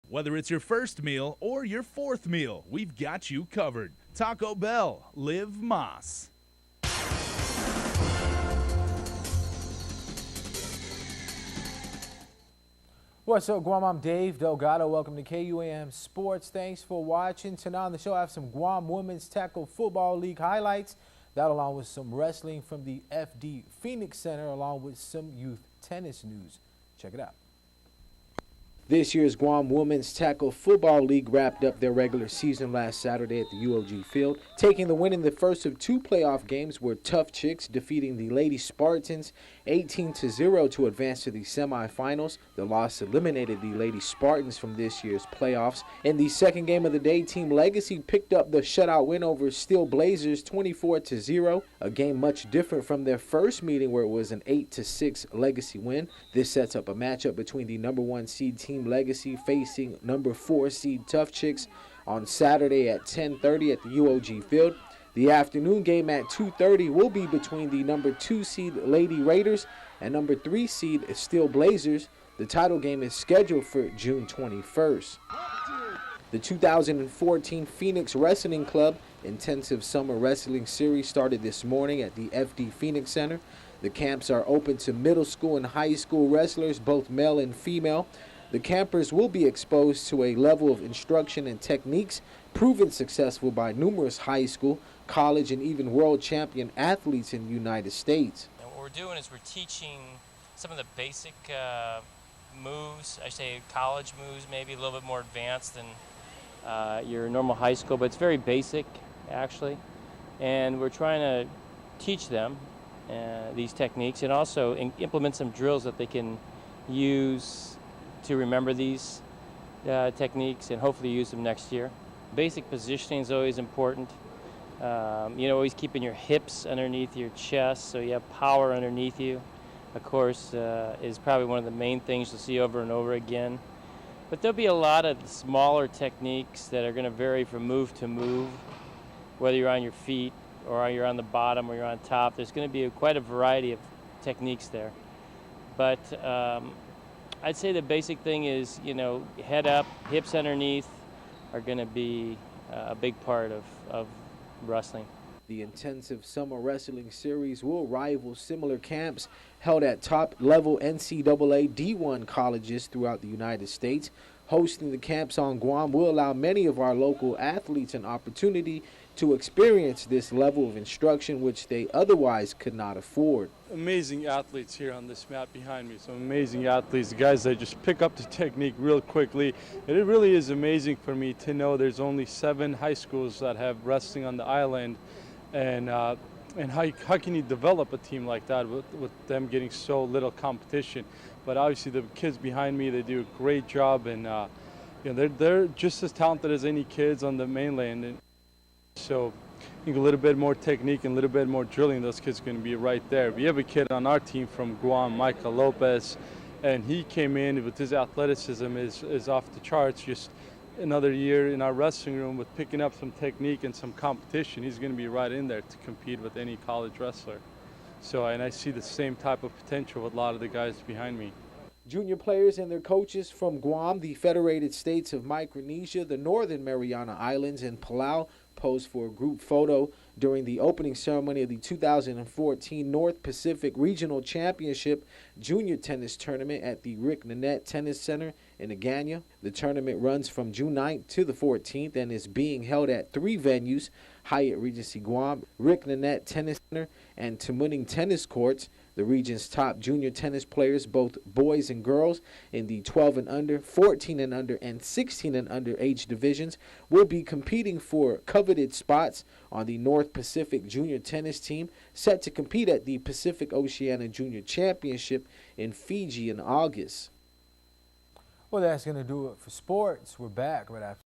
Whether it's your first meal or your fourth meal, we've got you covered. Taco Bell, Live Más. What's up, Guam? I'm Dave Delgado. Welcome to KUAM Sports. Thanks for watching. Tonight on the show, I have some Guam Women's Tackle Football League highlights. That along with some wrestling from the FD Phoenix Center, along with some youth tennis news. Check it out. This year's Guam Women's Tackle Football League wrapped up their regular season last Saturday at the UOG Field. Taking the win in the first of two playoff games were Tough Chicks, defeating the Lady Spartans 18-0 to advance to the semifinals. The loss eliminated the Lady Spartans from this year's playoffs. In the second game of the day, Team Legacy picked up the shutout win over Steel Blazers 24-0, a game much different from their first meeting where it was an 8-6 Legacy win. This sets up a matchup between the number 1 seed Team Legacy facing number 4 seed Tough Chicks on Saturday at 10:30 at the UOG Field. The afternoon game at 2:30 will be between the number 2 seed Lady Raiders and number 3 seed Steel Blazers. The title game is scheduled for June 21st. The 2014 Phoenix Wrestling Club Intensive Summer Wrestling Series started this morning at the FD Phoenix Center. The camps are open to middle school and high school wrestlers, both male and female. The campers will be exposed to a level of instruction and techniques proven successful by numerous high school, college, and even world champion athletes in the United States. And what we're doing is we're teaching some of the basic moves, I say college moves, maybe a little bit more advanced than your normal high school, but it's very basic actually. And we're trying to teach them these techniques and also implement some drills that they can use to remember these techniques and hopefully use them next year. Basic positioning is always important. Always keeping your hips underneath your chest so you have power underneath you, of course, is probably one of the main things you'll see over and over again. But there'll be a lot of smaller techniques that are going to vary from move to move, whether you're on your feet or you're on the bottom or you're on top. There's going to be quite a variety of techniques there. But I'd say the basic thing is, head up, hips underneath are going to be a big part of wrestling. The Intensive Summer Wrestling Series will rival similar camps held at top-level NCAA D1 colleges throughout the United States. Hosting the camps on Guam will allow many of our local athletes an opportunity to experience this level of instruction which they otherwise could not afford. Amazing athletes here on this mat behind me. Some amazing athletes, guys that just pick up the technique real quickly. And it really is amazing for me to know there's only 7 high schools that have wrestling on the island. And how can you develop a team like that with them getting so little competition? But obviously the kids behind me, they do a great job, and they're just as talented as any kids on the mainland. And so I think a little bit more technique and a little bit more drilling, those kids are going to be right there. We have a kid on our team from Guam, Michael Lopez, and he came in with his athleticism is off the charts. Just another year in our wrestling room with picking up some technique and some competition. He's going to be right in there to compete with any college wrestler. So, and I see the same type of potential with a lot of the guys behind me. Junior players and their coaches from Guam, the Federated States of Micronesia, the Northern Mariana Islands, and Palau posed for a group photo during the opening ceremony of the 2014 North Pacific Regional Championship Junior Tennis Tournament at the Rick Nanette Tennis Center in Agana. The tournament runs from June 9th to the 14th and is being held at 3 venues: Hyatt Regency Guam, Rick Nanette Tennis Center, and Tamuning Tennis Courts. The region's top junior tennis players, both boys and girls, in the 12 and under, 14 and under, and 16 and under age divisions, will be competing for coveted spots on the North Pacific Junior Tennis team, set to compete at the Pacific Oceania Junior Championship in Fiji in August. Well, that's going to do it for sports. We're back right after.